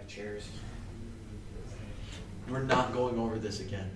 chairs. We're not going over this again.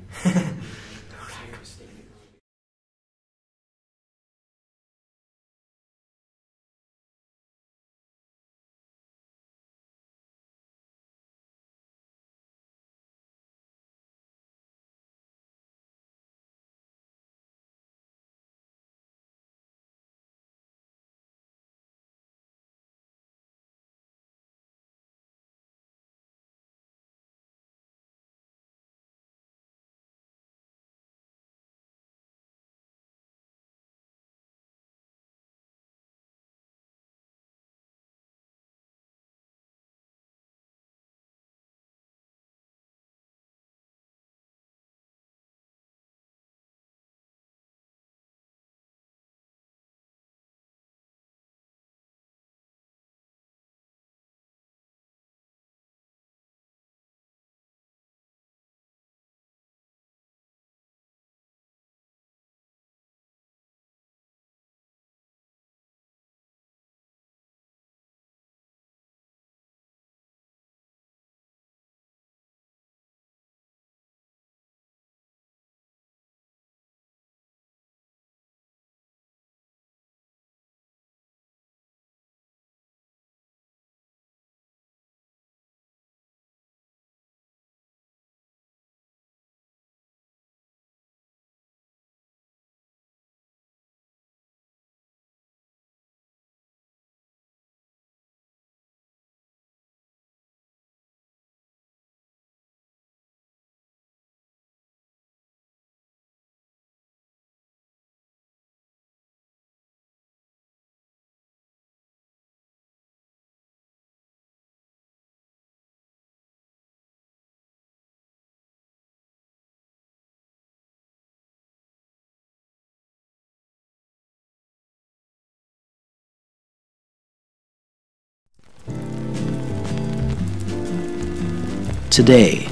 Today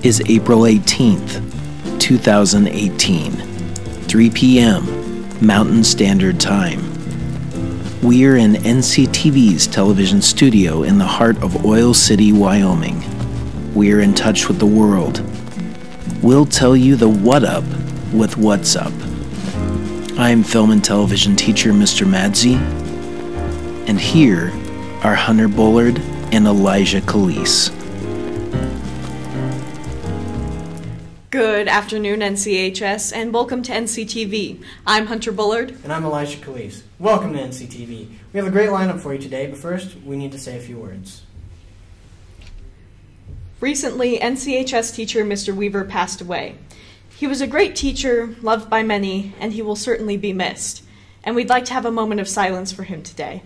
is April 18th, 2018, 3 p.m. Mountain Standard Time. We're in NCTV's television studio in the heart of Oil City, Wyoming. We're in touch with the world. We'll tell you the what up with what's up. I'm film and television teacher Mr. Madzi, and here are Hunter Bullard and Elijah Calise. Good afternoon, NCHS, and welcome to NCTV. I'm Hunter Bullard. And I'm Elijah Calise. Welcome to NCTV. We have a great lineup for you today, but first, we need to say a few words. Recently, NCHS teacher Mr. Weaver passed away. He was a great teacher, loved by many, and he will certainly be missed. And we'd like to have a moment of silence for him today.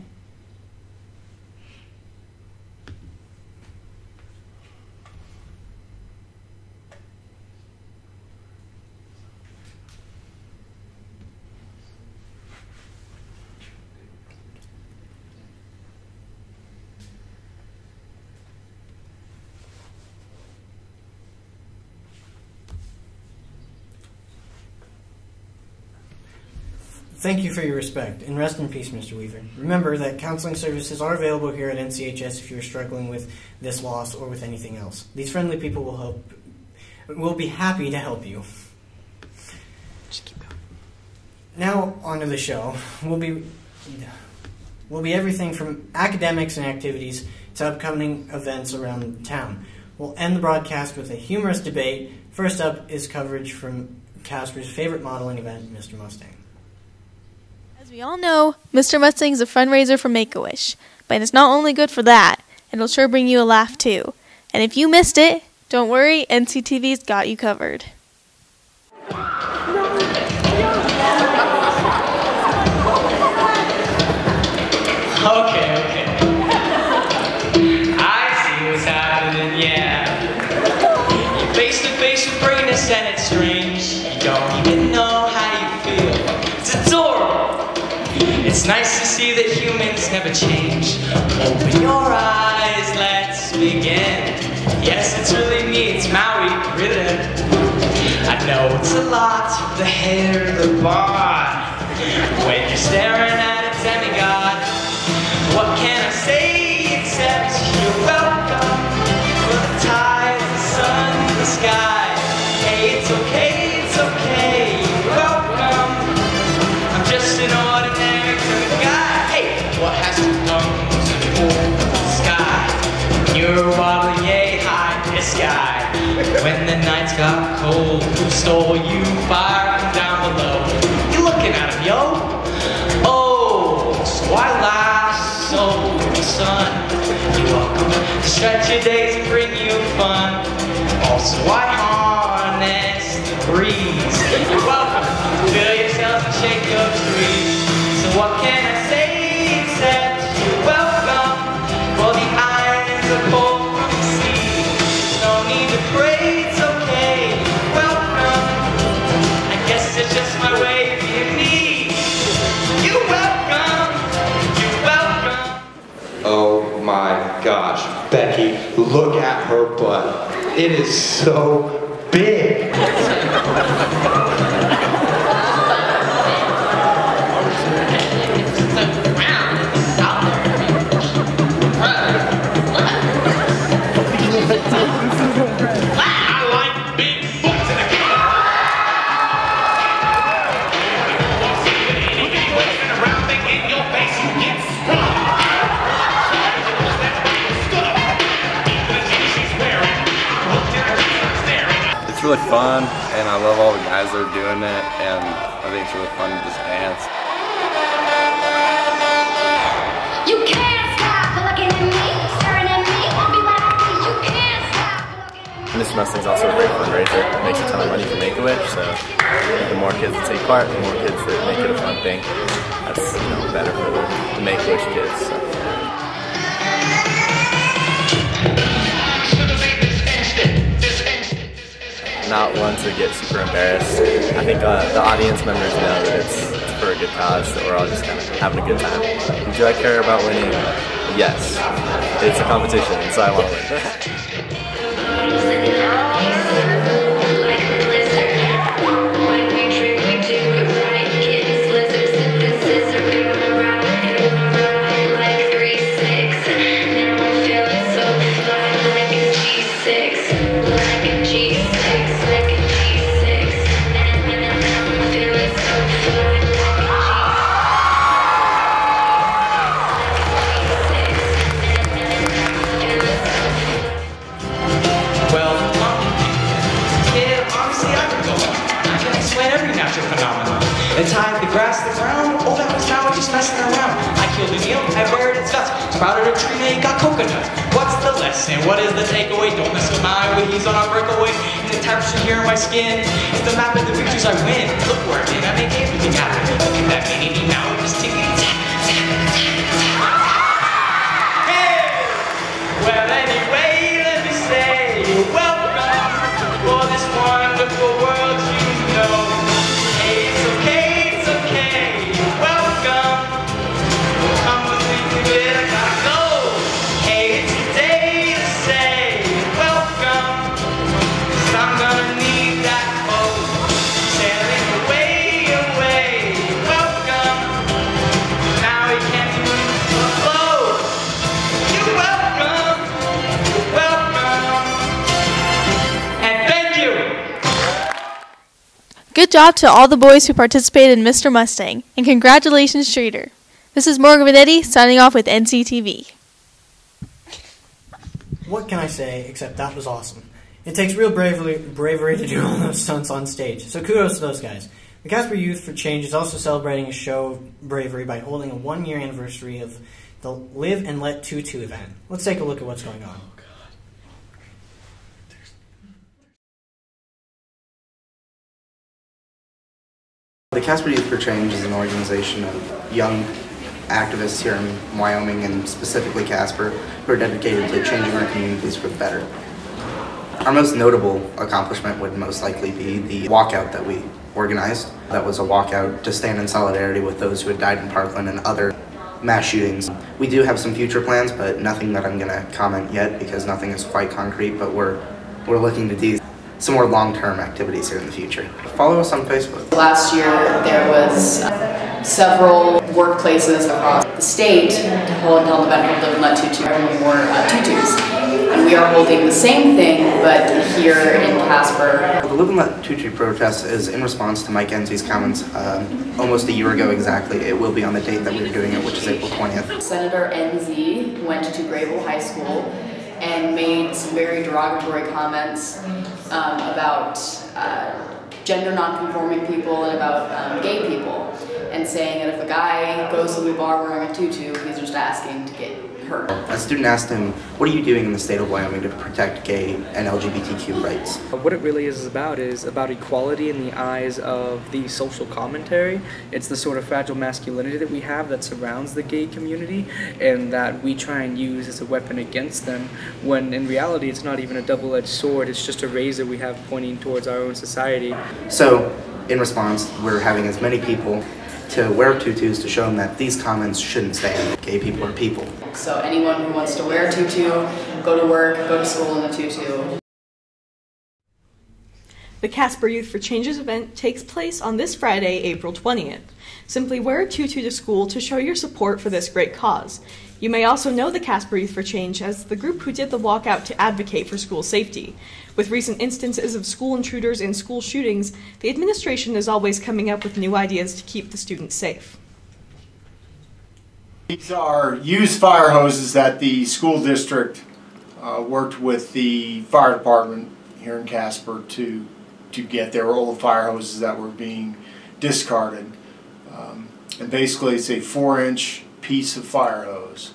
Thank you for your respect, and rest in peace, Mr. Weaver. Remember that counseling services are available here at NCHS if you are struggling with this loss or with anything else. These friendly people will be happy to help you. Just keep going. Now, on to the show. We'll be everything from academics and activities to upcoming events around town. We'll end the broadcast with a humorous debate. First up is coverage from Casper's favorite modeling event, Mr. Mustang. As we all know, Mr. Mustang is a fundraiser for Make-A-Wish, but it's not only good for that, it'll sure bring you a laugh too. And if you missed it, don't worry, NCTV's got you covered. Okay. I see what's happening, yeah. You're face to face with greatness and it's strange. You don't even know how you feel. It's adorable. It's nice to see that humans never change. Open your eyes, let's begin. Yes, it's really me, it's Maui, really. I know it's a lot, the hair, the bod. When you're staring at a demigod, what can I say except you're welcome? you were wobbling yay high in the sky. When the nights got cold, who stole you fire from down below? You looking at him, yo? Oh, so I laugh so the sun. You're welcome to stretch your days and bring you fun. Also, I harness the breeze. You're welcome to fill yourself and shake your trees. So what can I say except you're welcome? For the irons are cold from the sea. There's no need to pray, it's okay. You're welcome. I guess it's just my way of being me. You're welcome. You're welcome. Oh my gosh, Becky, look at her butt. It is so big. It's really fun, and I love all the guys that are doing it, and I think it's really fun to just dance. You can't stop looking at me, staring at me, won't be what I see. You can't stop looking at me. Mr. Mustang's also a great fundraiser. It makes a ton of money for Make-A-Wish, so the more kids that take part, the more kids that make it a fun thing. That's better for the Make-A-Wish kids. So. Not one to get super embarrassed. I think the audience members know that it's for a good cause, that we're all just kind of having a good time. Do I care about winning? Yes. It's a competition, so I want to win. I tied the grass to the ground, oh that was now just messing around. I killed an eel, I buried its guts, sprouted a tree, made got coconuts. What's the lesson? What is the takeaway? Don't mess with my ways on our breakaway. And the temperature here in my skin, it's the map of the victories I win. Look where I've been, I make everything happen. Look at that meaning now, we're just ticking. Hey! Well anyway, let me say, you're welcome for this wonderful world you know. Good job to all the boys who participated in Mr. Mustang, and congratulations, Streeter. This is Morgan Vanetti signing off with NCTV. What can I say except that was awesome? It takes real bravery to do all those stunts on stage, so kudos to those guys. The Casper Youth for Change is also celebrating a show of bravery by holding a 1-year anniversary of the Live and Let Tutu event. Let's take a look at what's going on. The Casper Youth for Change is an organization of young activists here in Wyoming and specifically Casper who are dedicated to changing our communities for the better. Our most notable accomplishment would most likely be the walkout that we organized. That was a walkout to stand in solidarity with those who had died in Parkland and other mass shootings. We do have some future plans, but nothing that I'm going to comment yet because nothing is quite concrete, but we're looking to do some more long-term activities here in the future. Follow us on Facebook. Last year there was several workplaces across the state to hold the event of Live and Let Tutu more tutus. And we are holding the same thing, but here in Casper. The Live and Let Tutu protest is in response to Mike Enzie's comments almost a year ago exactly. It will be on the date that we were doing it, which is April 20th. Senator Enzie went to Grayville High School and made some very derogatory comments about gender non-conforming people and about gay people, and saying that if a guy goes to the bar wearing a tutu, he's just asking to get hurt. A student asked him, what are you doing in the state of Wyoming to protect gay and LGBTQ rights? What it really is about equality in the eyes of the social commentary. It's the sort of fragile masculinity that we have that surrounds the gay community and that we try and use as a weapon against them, when in reality it's not even a double-edged sword, it's just a razor we have pointing towards our own society. So, in response, we're having as many people to wear tutus to show them that these comments shouldn't stand. Gay people are people. So anyone who wants to wear a tutu, go to work, go to school in a tutu. The Casper Youth for Changes event takes place on this Friday, April 20th. Simply wear a tutu to school to show your support for this great cause. You may also know the Casper Youth for Change as the group who did the walkout to advocate for school safety. With recent instances of school intruders and school shootings, the administration is always coming up with new ideas to keep the students safe. These are used fire hoses that the school district worked with the fire department here in Casper to get. There were old fire hoses that were being discarded. And basically it's a 4-inch piece of fire hose.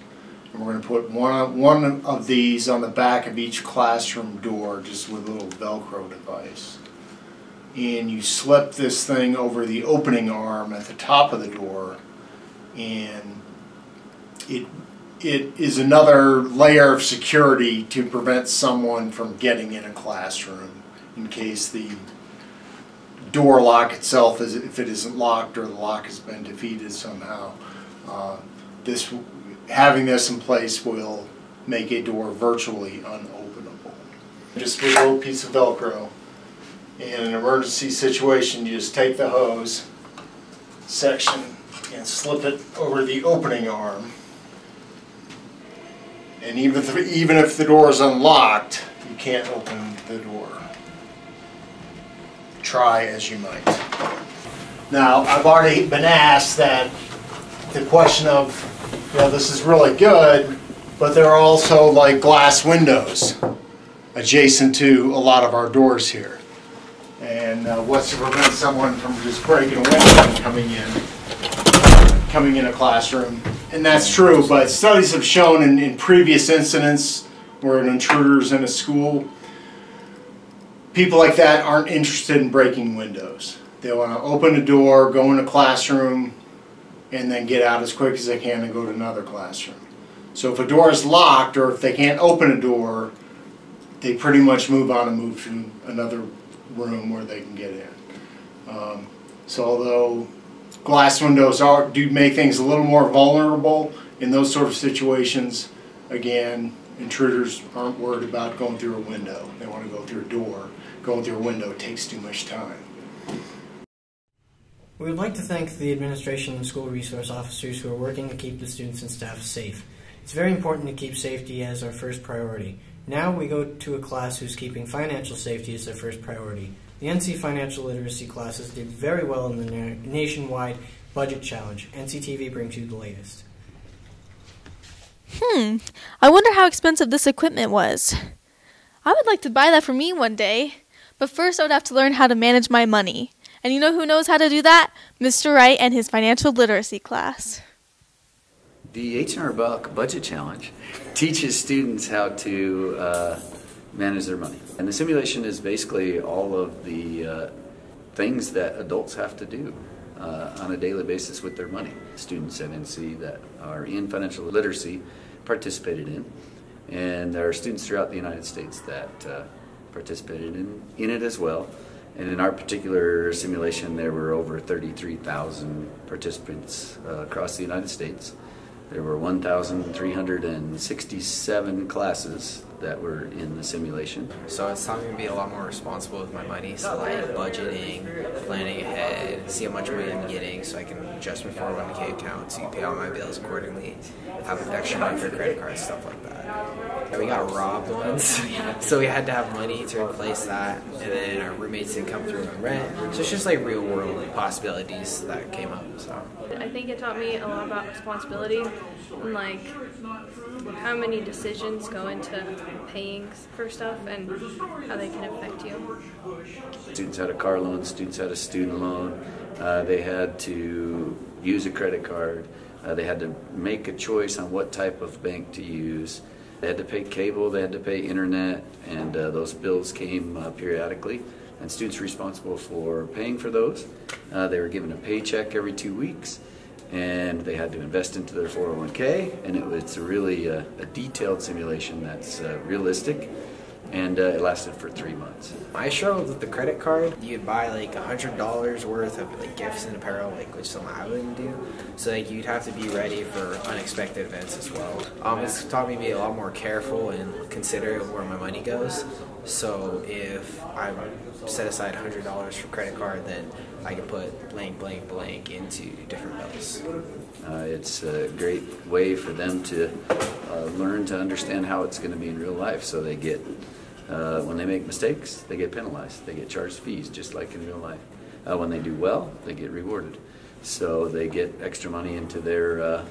And we're going to put one of these on the back of each classroom door, just with a little Velcro device. And you slip this thing over the opening arm at the top of the door, and it is another layer of security to prevent someone from getting in a classroom in case the door lock itself, if it isn't locked or the lock has been defeated somehow. Having this in place will make a door virtually unopenable. Just with a little piece of Velcro. In an emergency situation, you just take the hose section and slip it over the opening arm. And even if the door is unlocked, you can't open the door. Try as you might. Now, I've already been asked that the question of, this is really good, but there are also like glass windows adjacent to a lot of our doors here. And what's to prevent someone from just breaking a window and coming in a classroom? And that's true, but studies have shown in previous incidents where an intruder is in a school, people like that aren't interested in breaking windows. They want to open a door, go in a classroom, and then get out as quick as they can and go to another classroom. So if a door is locked or if they can't open a door, they pretty much move on and move to another room where they can get in. So although glass windows do make things a little more vulnerable in those sort of situations, again, intruders aren't worried about going through a window. They want to go through a door. Going through a window takes too much time. We would like to thank the administration and school resource officers who are working to keep the students and staff safe. It's very important to keep safety as our first priority. Now we go to a class who's keeping financial safety as their first priority. The NC Financial Literacy classes did very well in the nationwide budget challenge. NCTV brings you the latest. I wonder how expensive this equipment was. I would like to buy that for me one day, but first I would have to learn how to manage my money. And you know who knows how to do that? Mr. Wright and his financial literacy class. The $800 budget challenge teaches students how to manage their money. And the simulation is basically all of the things that adults have to do on a daily basis with their money. Students at NC that are in financial literacy participated in, and there are students throughout the United States that participated in it as well. And in our particular simulation, there were over 33,000 participants across the United States. There were 1,367 classes that were in the simulation. So it's taught me to be a lot more responsible with my money, so like budgeting, planning ahead, see how much money I'm getting so I can adjust my 401k account to pay all my bills accordingly, have a protection on for credit cards, stuff like that. And we got robbed once, so we had to have money to replace that, and then our roommates didn't come through on rent. So it's just like real world possibilities that came up. So I think it taught me a lot about responsibility and like how many decisions go into paying for stuff and how they can affect you. Students had a car loan, students had a student loan, they had to use a credit card, they had to make a choice on what type of bank to use. They had to pay cable, they had to pay internet, and those bills came periodically. And students responsible for paying for those, they were given a paycheck every 2 weeks, and they had to invest into their 401k, and it's really a detailed simulation that's realistic, and it lasted for 3 months. I struggled with the credit card. You'd buy like $100 worth of like gifts and apparel, like which something I wouldn't do. So like you'd have to be ready for unexpected events as well. It's taught me to be a lot more careful and considerate of where my money goes. So if I set aside $100 for credit card, then I can put blank, blank, blank into different bills. It's a great way for them to learn to understand how it's going to be in real life. So they get, when they make mistakes, they get penalized. They get charged fees, just like in real life. When they do well, they get rewarded. So they get extra money into their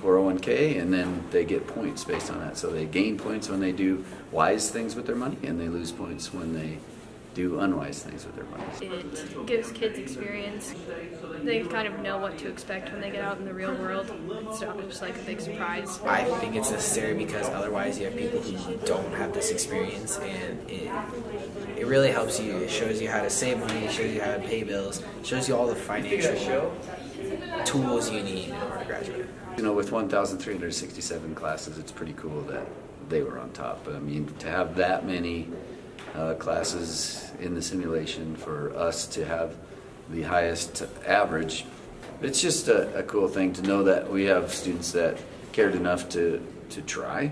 401k, and then they get points based on that. So they gain points when they do wise things with their money, and they lose points when they do unwise things with their money. It gives kids experience. They kind of know what to expect when they get out in the real world. It's not just like a big surprise. I think it's necessary because otherwise you have people who don't have this experience, and it really helps you. It shows you how to save money, it shows you how to pay bills, it shows you all the financial tools you need in order to graduate. You know, with 1,367 classes, it's pretty cool that they were on top. But I mean, to have that many classes in the simulation, for us to have the highest average, it's just a cool thing to know that we have students that cared enough to try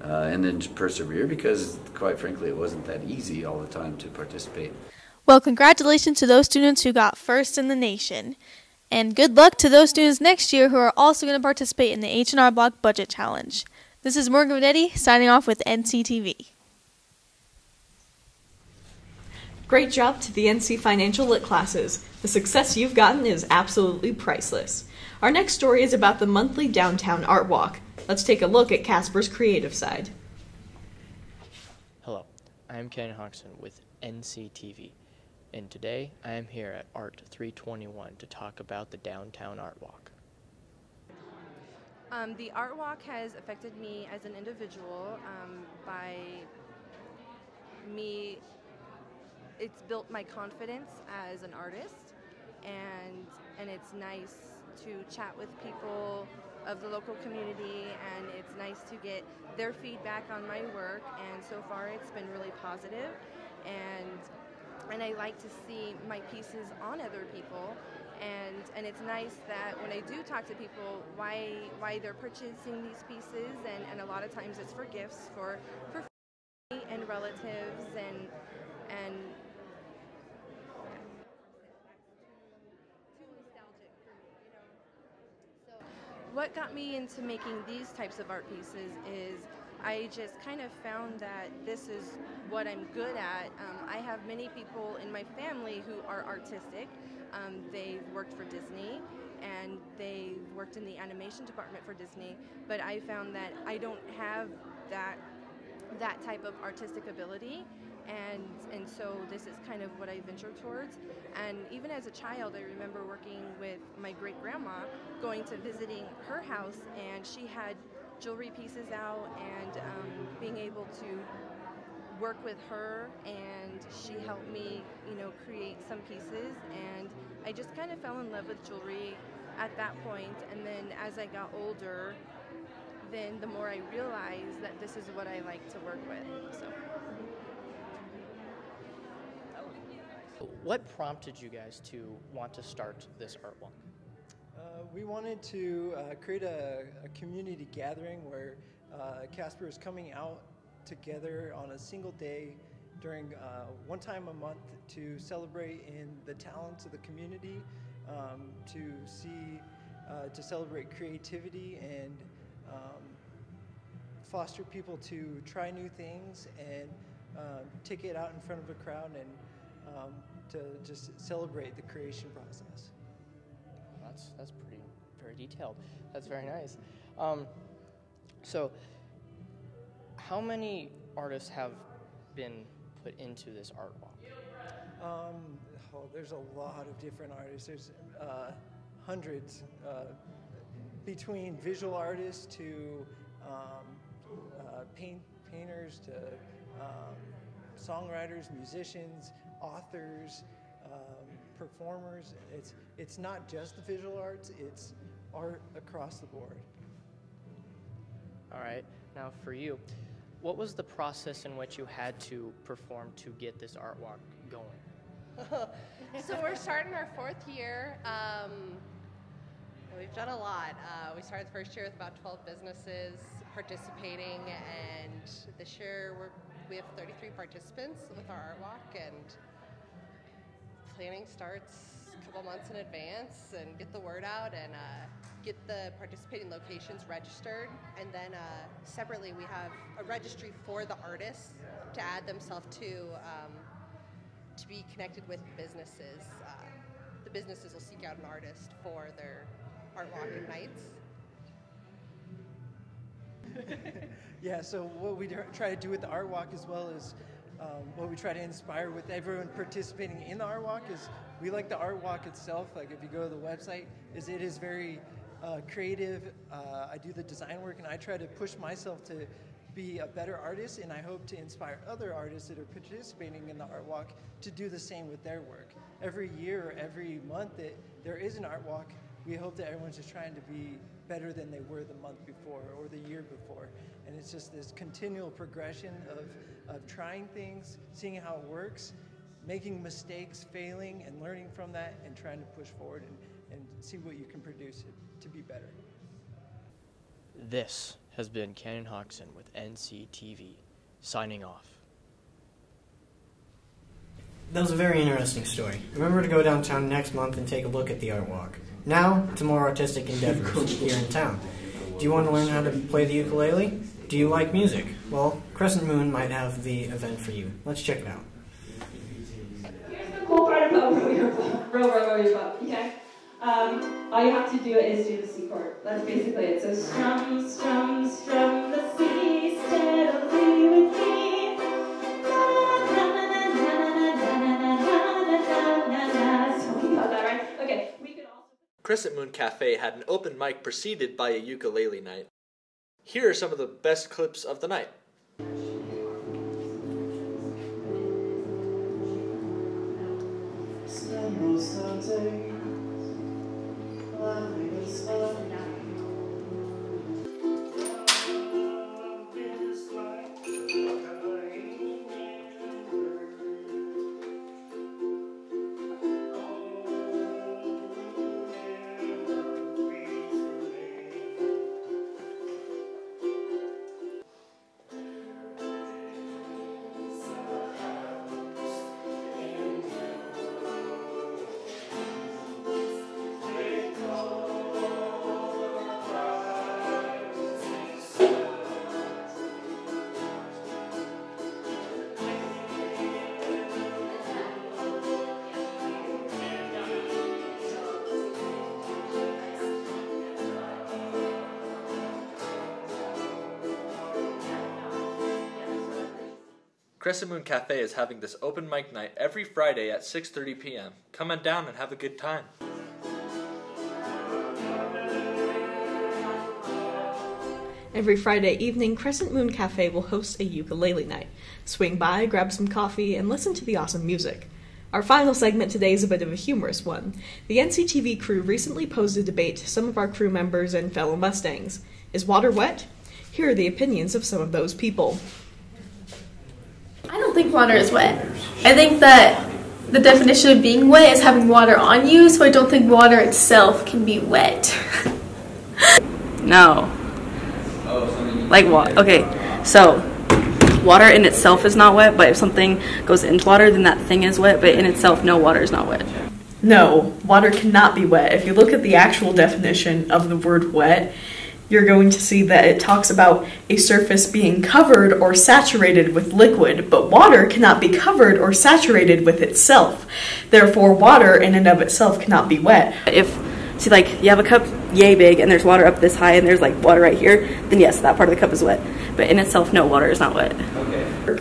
and then to persevere, because quite frankly it wasn't that easy all the time to participate. Well, congratulations to those students who got first in the nation. And good luck to those students next year who are also going to participate in the H&R Block Budget Challenge. This is Morgan Venetti signing off with NCTV. Great job to the NC Financial Lit classes. The success you've gotten is absolutely priceless. Our next story is about the monthly downtown art walk. Let's take a look at Casper's creative side. Hello, I am Ken Hodgson with NCTV, and today I am here at Art 321 to talk about the downtown art walk. The art walk has affected me as an individual by me. It's built my confidence as an artist, and it's nice to chat with people of the local community, and it's nice to get their feedback on my work, and so far it's been really positive, and I like to see my pieces on other people, and it's nice that when I do talk to people why they're purchasing these pieces, and a lot of times it's for gifts for family and relatives, and what got me into making these types of art pieces is I just kind of found that this is what I'm good at. I have many people in my family who are artistic. They've worked for Disney and they've worked in the animation department for Disney, but I found that I don't have that type of artistic ability, and so this is kind of what I venture towards. And even as a child, I remember working with my great-grandma, going to visiting her house, and she had jewelry pieces out, and being able to work with her, and she helped me, create some pieces, and I just kind of fell in love with jewelry at that point. And then as I got older, then the more I realized that this is what I like to work with. So. What prompted you guys to want to start this art walk? We wanted to create a community gathering where Casper is coming out together on a single day during one time a month to celebrate in the talents of the community, to celebrate creativity and foster people to try new things and take it out in front of a crowd and to just celebrate the creation process. That's very detailed. That's very nice. So how many artists have been put into this art walk? There's a lot of different artists. There's hundreds, between visual artists to painters to songwriters, musicians, authors, performers. It's not just the visual arts, it's art across the board. All right, now for you, what was the process in which you had to perform to get this art walk going? So we're starting our 4th year. We've done a lot. We started the first year with about 12 businesses participating, and this year we have 33 participants with our art walk, and planning starts a couple months in advance and get the word out and get the participating locations registered, and then separately we have a registry for the artists to add themselves to be connected with businesses. The businesses will seek out an artist for their art walk nights. Yeah, so what we try to do with the art walk, as well as what we try to inspire with everyone participating in the art walk, is we like the art walk itself. Like if you go to the website, it is very creative. I do the design work, and I try to push myself to be a better artist, and I hope to inspire other artists that are participating in the art walk to do the same with their work. Every year, every month that there is an art walk, we hope that everyone's just trying to be better than they were the month before or the year before. And it's just this continual progression of trying things, seeing how it works, making mistakes, failing, and learning from that, and trying to push forward and see what you can produce to be better. This has been Cannon Hodgson with NCTV, signing off. That was a very interesting story. Remember to go downtown next month and take a look at the art walk. Now, to more artistic endeavors here in town. Do you want to learn how to play the ukulele? Do you like music? Well, Crescent Moon might have the event for you. Let's check it out. Here's the cool part about Real Bump, okay? All you have to do is do the C chord. That's basically it. So strum, strum, strum the C steadily with me. So we got that right. Okay, we could also... Crescent Moon Cafe had an open mic preceded by a ukulele night. Here are some of the best clips of the night. Crescent Moon Cafe is having this open mic night every Friday at 6:30 p.m. Come on down and have a good time. Every Friday evening, Crescent Moon Cafe will host a ukulele night. Swing by, grab some coffee, and listen to the awesome music. Our final segment today is a bit of a humorous one. The NCTV crew recently posed a debate to some of our crew members and fellow Mustangs. Is water wet? Here are the opinions of some of those people. I don't think water is wet. I think that the definition of being wet is having water on you, so I don't think water itself can be wet. No. Like what? Okay, so water in itself is not wet, but if something goes into water, then that thing is wet, but in itself, no, water is not wet. No, water cannot be wet. If you look at the actual definition of the word wet, you're going to see that it talks about a surface being covered or saturated with liquid, but water cannot be covered or saturated with itself. Therefore, water in and of itself cannot be wet. If, see, like, you have a cup yay big and there's water up this high and there's like water right here, then yes, that part of the cup is wet. But in itself, no, water is not wet.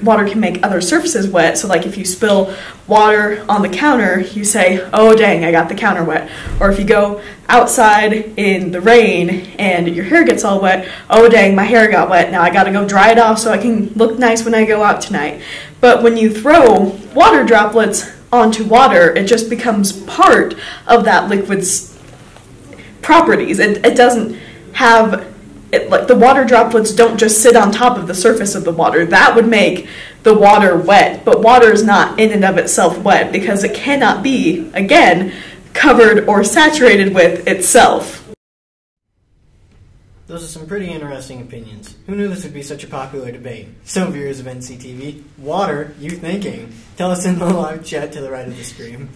Water can make other surfaces wet, so like if you spill water on the counter, you say, oh dang, I got the counter wet. Or if you go outside in the rain and your hair gets all wet, oh dang, my hair got wet, now I gotta go dry it off so I can look nice when I go out tonight. But when you throw water droplets onto water, it just becomes part of that liquid's properties. It doesn't have... like the water droplets don't just sit on top of the surface of the water. That would make the water wet, but water is not in and of itself wet because it cannot be, again, covered or saturated with itself. Those are some pretty interesting opinions. Who knew this would be such a popular debate? So, viewers of NCTV, what are you thinking? Tell us in the live chat to the right of the screen.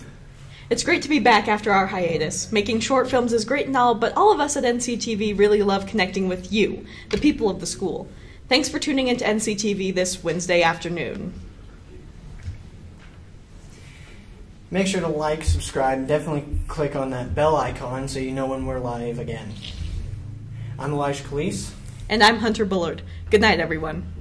It's great to be back after our hiatus. Making short films is great and all, but all of us at NCTV really love connecting with you, the people of the school. Thanks for tuning into NCTV this Wednesday afternoon. Make sure to like, subscribe, and definitely click on that bell icon so you know when we're live again. I'm Elijah Calise. And I'm Hunter Bullard. Good night, everyone.